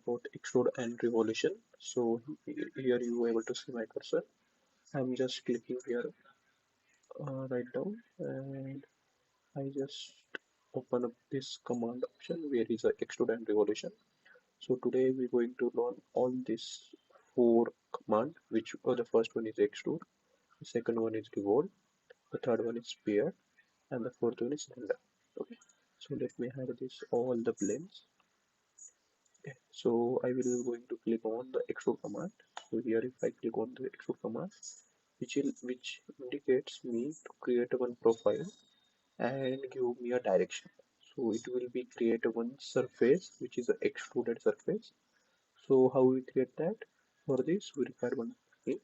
about extrude and revolution. So here you are able to see my cursor. I'm just clicking here right now, and I just open up this command option where is a extrude and revolution. So today we're going to learn all these four command, which the first one is extrude, the second one is revolve, the third one is spear, and the fourth one is render. Okay, so let me hide this all the planes. Okay, so I will going to click on the extrude command. So here if I click on the extrude command, which indicates me to create one profile and give me a direction. So it will be create one surface which is an extruded surface. So how we create that? For this we require one point.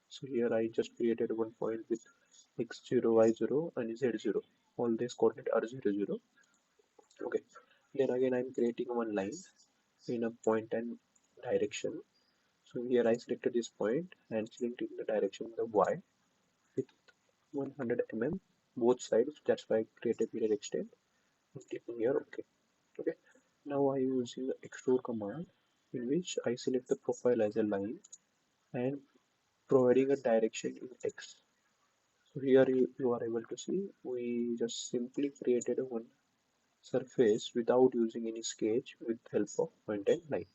So here I just created one point with x0, y0 and z0. All these coordinates are 0, 0. Okay. Then again I'm creating one line in a point and direction. So here I selected this point and selecting the direction the y with 100 mm both sides. That's why I created mirror extend. I'm clicking here OK. Okay. Now I am using the extrude command in which I select the profile as a line and providing a direction in X. So here you are able to see we just simply created a one surface without using any sketch with help of point and line.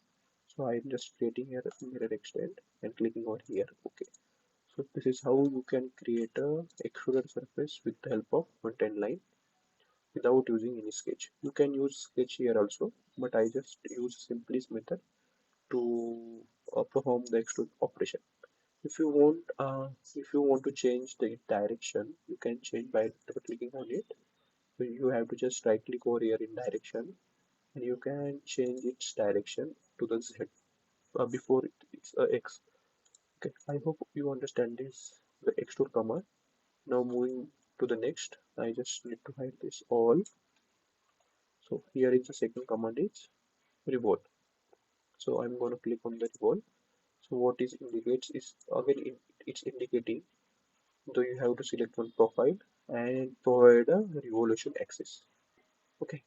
So I am just creating here a mirror extend and clicking on here OK. So this is how you can create a extruded surface with the help of point and line without using any sketch. You can use sketch here also, but I just use simplest method to perform the extrude operation. If you want, if you want to change the direction, you can change by clicking on it. So you have to just right click over here in direction, and you can change its direction to the Z. Before it's X. Okay, I hope you understand this, the extrude command. Now moving to the next, I just need to hide this all. So here is the second command is revolve. So I'm going to click on the revolve. So what is indicates is again it's indicating though you have to select one profile and provide a revolution axis. Okay,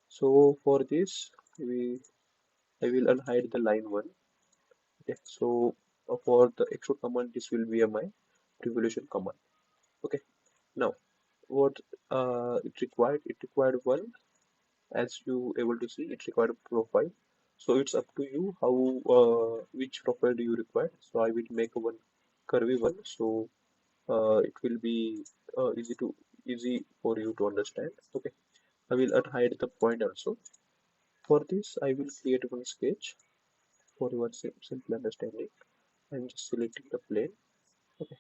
so for this we I will unhide the line one. Okay, so for the extrude command this will be a my revolution command. Okay, now what it required one, as you able to see it required a profile. So it's up to you how which profile do you require. So I will make a one curvy one, so it will be easy for you to understand. Okay, I will unhide the point also. For this I will create one sketch for your simple understanding. I'm just selecting the plane. Okay,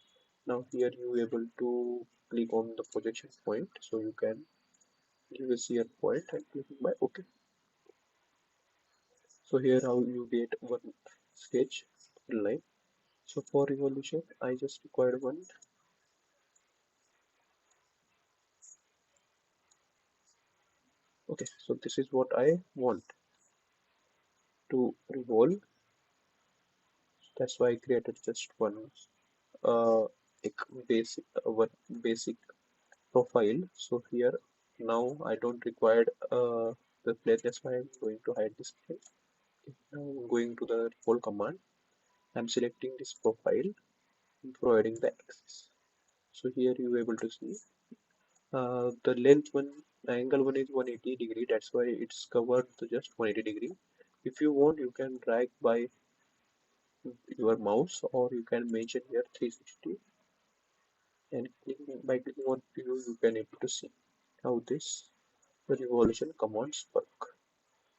now here you able to click on the projection point, so you can give a shear point and clicking by OK. So here how you get one sketch line. So for revolution I just required one. Okay, so this is what I want to revolve. That's why I created just one like one basic profile. So here now I don't require the plane. That's why I'm going to hide this plane. Now I'm going to the revolve command. I'm selecting this profile and providing the axis. So here you are able to see the length one, angle one is 180 degree. That's why it's covered to just 180 degree. If you want, you can drag by your mouse, or you can mention here 360, and by clicking on view you can able to see how this revolution commands work.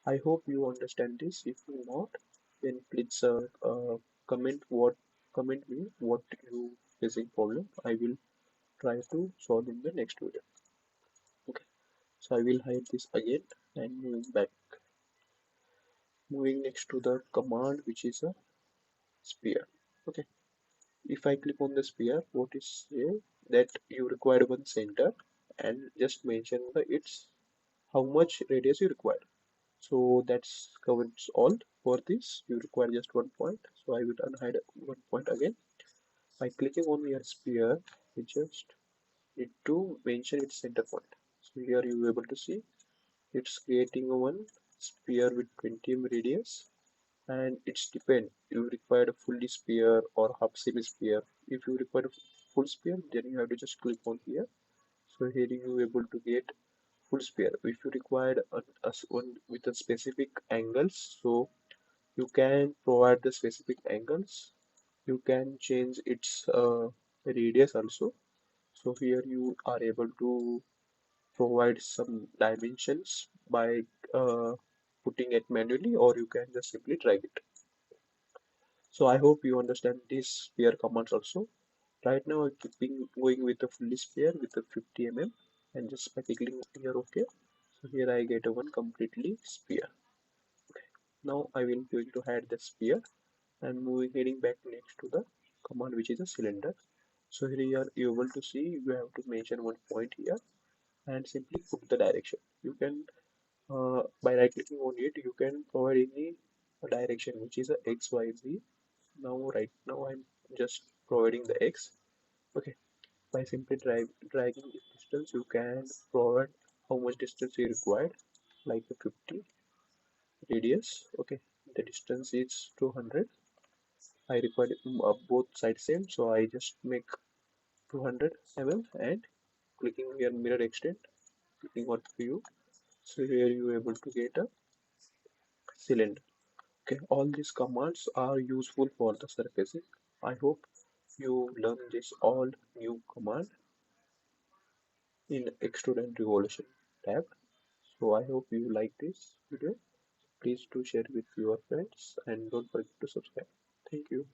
I hope you understand this. If you not, then please comment me what you facing problem. I will try to solve in the next video. Okay, so I will hide this again and moving back. Moving next to the command which is a sphere. Okay, if I click on the sphere, what is here that you require one center and just mention the its how much radius you require. So that's covers all. For this you require just one point. So I will unhide one point again. By clicking on your sphere, you just need to mention its center point. So here you will able to see it's creating a one sphere with 20 radius and it's depend you require a fully sphere or half semi sphere. If you require a full sphere, then you have to just click on here. So here you able to get full sphere. If you require one with a specific angles, so you can provide the specific angles. You can change its radius also. So here you are able to provide some dimensions by uh, putting it manually, or you can just simply drag it. So I hope you understand these sphere commands also. Right now I'm keeping going with a fully sphere with a 50 and just by clicking here OK. So here I get a one completely sphere. Now I will going to hide the sphere and moving heading back next to the command which is a cylinder. So here you are able to see you have to mention one point here and simply put the direction. You can by right clicking on it you can provide any direction which is a x y z. Now right now I'm just providing the x. Okay, by simply dragging this distance you can provide how much distance you required, like a 50 radius. Okay, the distance is 200. I required both sides same, so I just make 200 and clicking here mirror extend, clicking on view. So here you are able to get a cylinder. Okay, all these commands are useful for the surfacing. I hope you learn this all new command in Extrude and Revolution tab. So I hope you like this video. Please do share with your friends and don't forget to subscribe. Thank you.